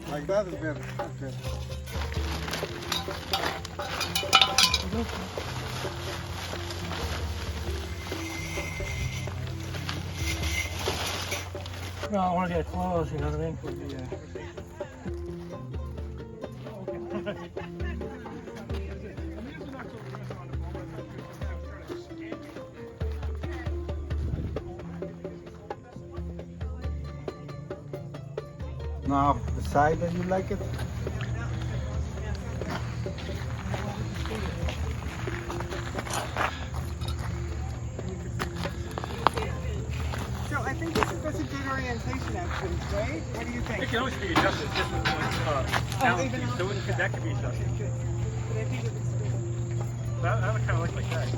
Like that is better. Okay. No, I want to get close, you know what I mean? Now, the side that you like it? So I think this is just a good orientation actually, right? What do you think? It can always be adjusted. This was balance piece, so that could be adjusted. But I think it looks good. That would kind of look like that.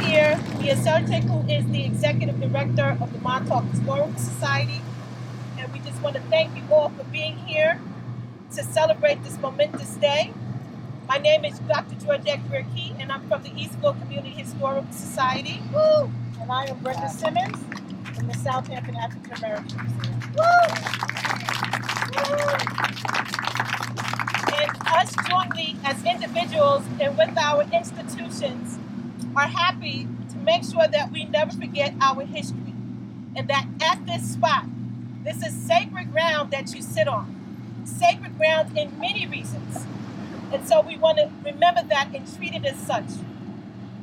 Here, Mia Sertic, who is the Executive Director of the Montauk Historical Society. And we just want to thank you all for being here to celebrate this momentous day. My name is Dr. Georgette Greer-Key, and I'm from the Eastville Community Historical Society. Woo! And I am Brenda Simmons from the Southampton African American Museum. Woo! Woo! And us jointly as individuals and with our institutions are happy to make sure that we never forget our history, and that at this spot, this is sacred ground that you sit on. Sacred ground in many reasons. And so we want to remember that and treat it as such,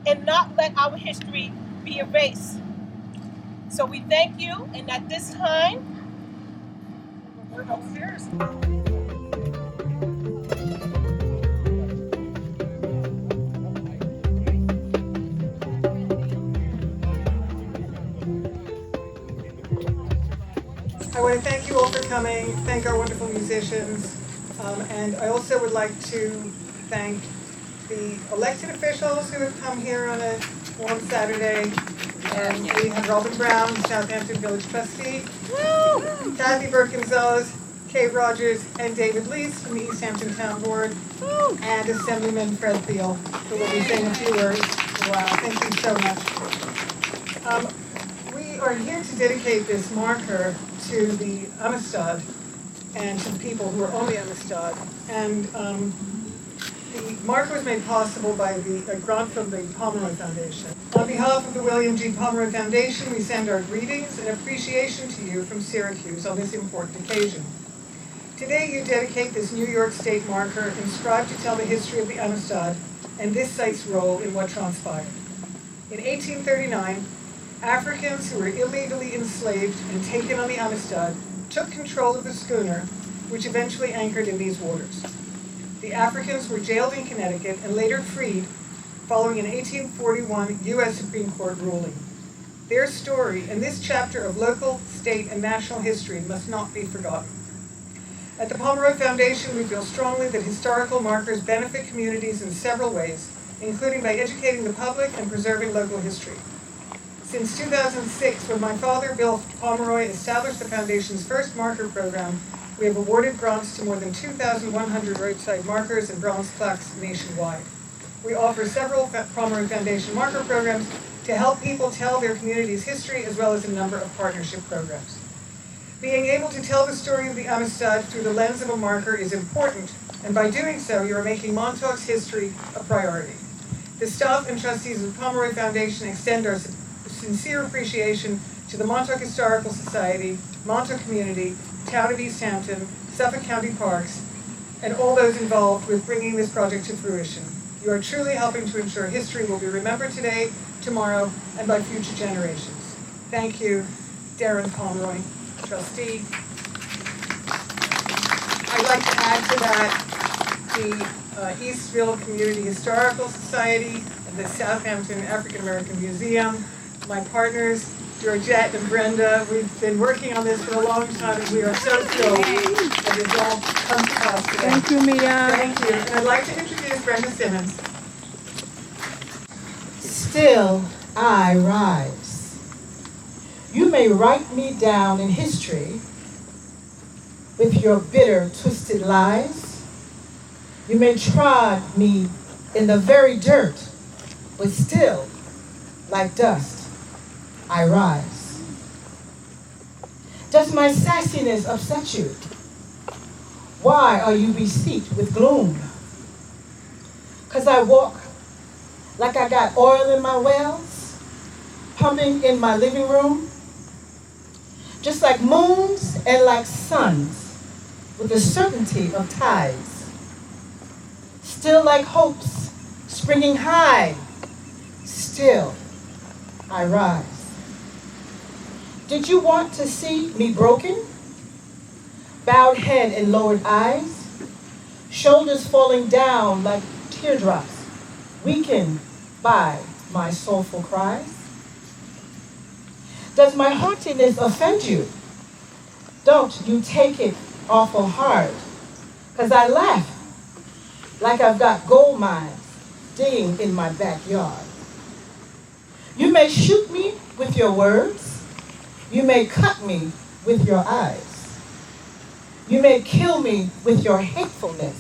and not let our history be erased. So we thank you, and at this time, we're upstairs. I want to thank you all for coming, thank our wonderful musicians, and I also would like to thank the elected officials who have come here on a warm Saturday. And we have Robin Brown, Southampton Village Trustee, Kathy Burke-Gonzalez, Kay Rogers, and David Lees from the East Hampton Town Board, and Assemblyman Fred Thiel, who will be saying a few words. Wow, thank you so much. We are here to dedicate this marker to the Amistad and to the people who are on the Amistad. And the marker was made possible by a grant from the Pomeroy Foundation. On behalf of the William G. Pomeroy Foundation, we send our greetings and appreciation to you from Syracuse on this important occasion. Today you dedicate this New York State marker inscribed to tell the history of the Amistad and this site's role in what transpired. In 1839, Africans who were illegally enslaved and taken on the Amistad took control of the schooner, which eventually anchored in these waters. The Africans were jailed in Connecticut and later freed following an 1841 U.S. Supreme Court ruling. Their story and this chapter of local, state, and national history must not be forgotten. At the Pomeroy Foundation, we feel strongly that historical markers benefit communities in several ways, including by educating the public and preserving local history. Since 2006, when my father, Bill Pomeroy, established the Foundation's first marker program, we have awarded grants to more than 2,100 roadside markers and bronze plaques nationwide. We offer several Pomeroy Foundation marker programs to help people tell their community's history, as well as a number of partnership programs. Being able to tell the story of the Amistad through the lens of a marker is important, and by doing so, you are making Montauk's history a priority. The staff and trustees of the Pomeroy Foundation extend our sincere appreciation to the Montauk Historical Society, Montauk community, Town of East Hampton, Suffolk County Parks, and all those involved with bringing this project to fruition. You are truly helping to ensure history will be remembered today, tomorrow, and by future generations. Thank you, Darren Pomeroy, trustee. I'd like to add to that the Eastville Community Historical Society and the Southampton African American Museum, my partners, Georgette and Brenda. We've been working on this for a long time, and we are so thrilled that it's all come to pass today. Thank you, Mia. Thank you. And I'd like to introduce Brenda Simmons. Still I rise. You may write me down in history with your bitter, twisted lies. You may trod me in the very dirt, but still, like dust, I rise. Does my sassiness upset you? Why are you beset with gloom? 'Cause I walk like I got oil in my wells, pumping in my living room, just like moons and like suns, with the certainty of tides. Still like hopes springing high, still I rise. Did you want to see me broken? Bowed head and lowered eyes, shoulders falling down like teardrops, weakened by my soulful cries? Does my haughtiness offend you? Don't you take it awful hard, 'cause I laugh like I've got gold mines digging in my backyard. You may shoot me with your words, you may cut me with your eyes, you may kill me with your hatefulness,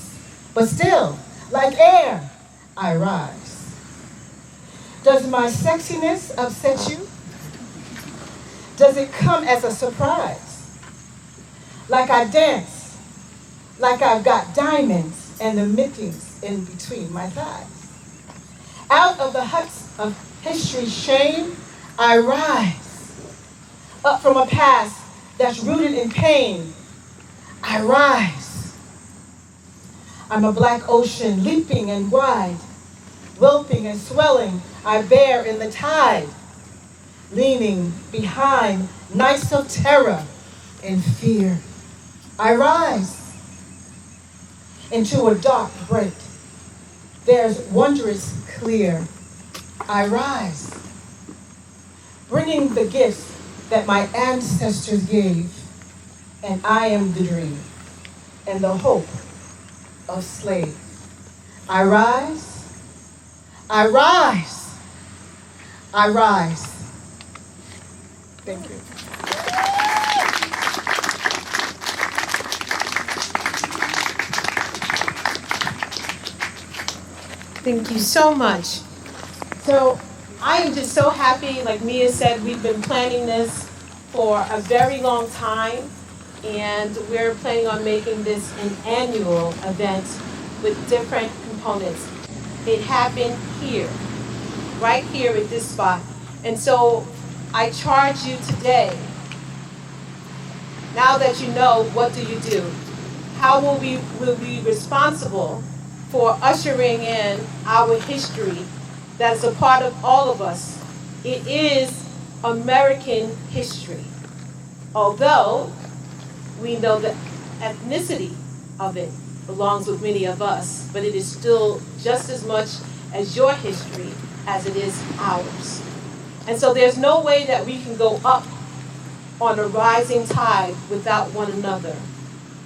but still, like air, I rise. Does my sexiness upset you? Does it come as a surprise? Like I dance, like I've got diamonds and the mittens in between my thighs. Out of the huts of history's shame, I rise. Up from a past that's rooted in pain, I rise. I'm a black ocean leaping and wide, whelping and swelling, I bear in the tide, leaning behind nights of terror and fear. I rise into a dark break. There's wondrous clear. I rise, bringing the gifts that my ancestors gave, and I am the dream and the hope of slaves. I rise, I rise, I rise. Thank you. Thank you so much. So I am just so happy. Like Mia said, we've been planning this for a very long time, and we're planning on making this an annual event with different components. It happened here, right here at this spot. And so I charge you today, now that you know, what do you do? how will we be responsible for ushering in our history that's a part of all of us? It is American history. Although we know the ethnicity of it belongs with many of us, but it is still just as much as your history as it is ours. And so there's no way that we can go up on a rising tide without one another.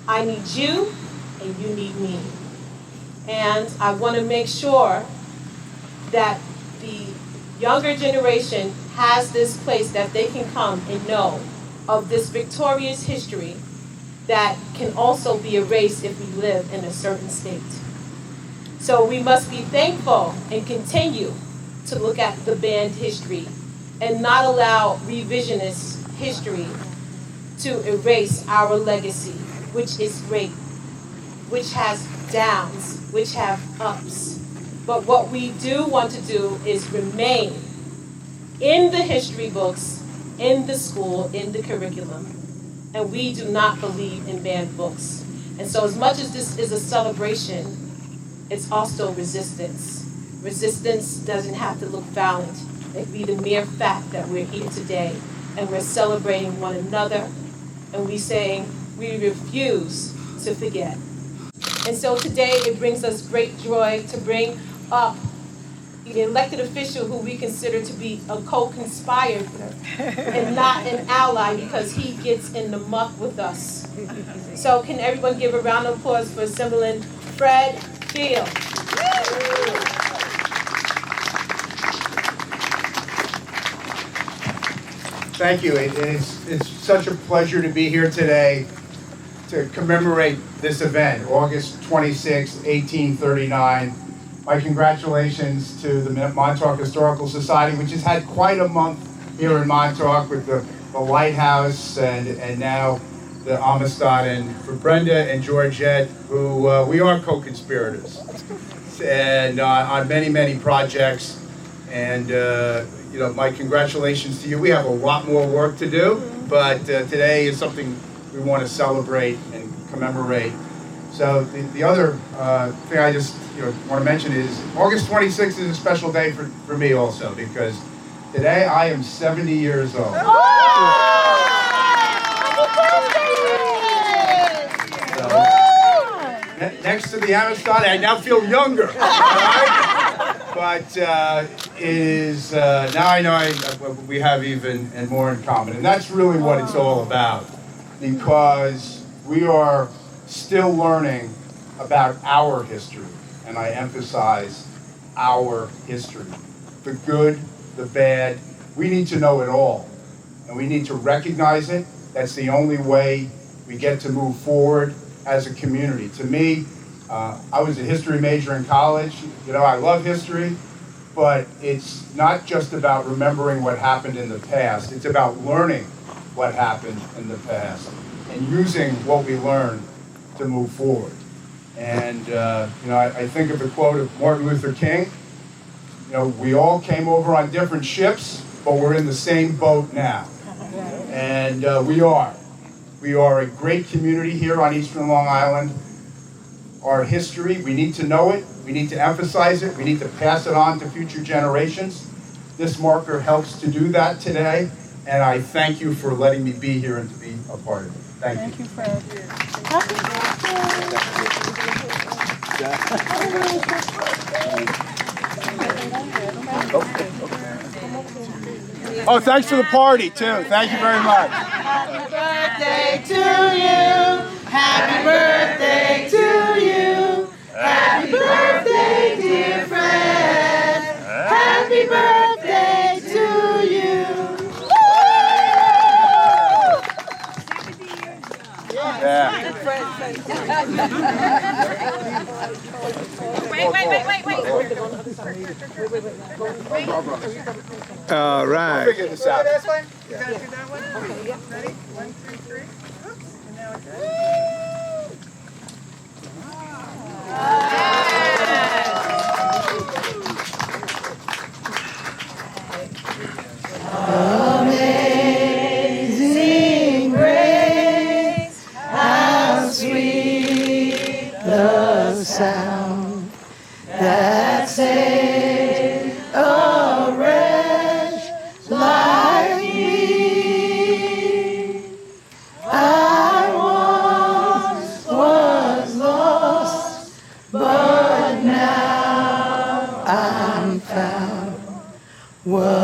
I need you and you need me. And I want to make sure that the younger generation has this place that they can come and know of this victorious history that can also be erased if we live in a certain state. So we must be thankful and continue to look at the band history and not allow revisionist history to erase our legacy, which is great, which has downs, which have ups. But what we do want to do is remain in the history books, in the school, in the curriculum. And we do not believe in banned books. And so as much as this is a celebration, it's also resistance. Resistance doesn't have to look violent. It can be the mere fact that we're here today and we're celebrating one another and we're saying we refuse to forget. And so today it brings us great joy to bring up the elected official who we consider to be a co-conspirator and not an ally because he gets in the muck with us. So can everyone give a round of applause for assembling Fred Field? Thank you. It's such a pleasure to be here today to commemorate this event, August 26, 1839. My congratulations to the Montauk Historical Society, which has had quite a month here in Montauk with the lighthouse and now the Amistad, and for Brenda and Georgette, who we are co-conspirators and on many projects. And my congratulations to you. We have a lot more work to do, but today is something we want to celebrate and commemorate. So the other thing I just want to mention is August 26th is a special day for me also, because today I am 70 years old. So, next to the Amistad, I now feel younger. Right? But it is now I know we have even and more in common, and that's really what it's all about, because we are still learning about our history, and I emphasize our history. The good, the bad, we need to know it all, and we need to recognize it. That's the only way we get to move forward as a community. To me, I was a history major in college. I love history, but it's not just about remembering what happened in the past. It's about learning what happened in the past and using what we learned to move forward. And I think of the quote of Martin Luther King. We all came over on different ships, but we're in the same boat now. And we are. We are a great community here on Eastern Long Island. Our history, we need to know it, we need to emphasize it, we need to pass it on to future generations. This marker helps to do that today, and I thank you for letting me be here and to be a part of it. Thank you. Fred. Oh, thanks for the party, too. Thank you very much. Happy birthday to you. Happy birthday to you. Happy birthday, dear Fred. Happy birthday to you. Yeah. All I'll right. figure this out. That's fine. You gotta do that one? Okay, ready? 1, 2, 3. Oops. And now it's Amazing grace, how sweet What?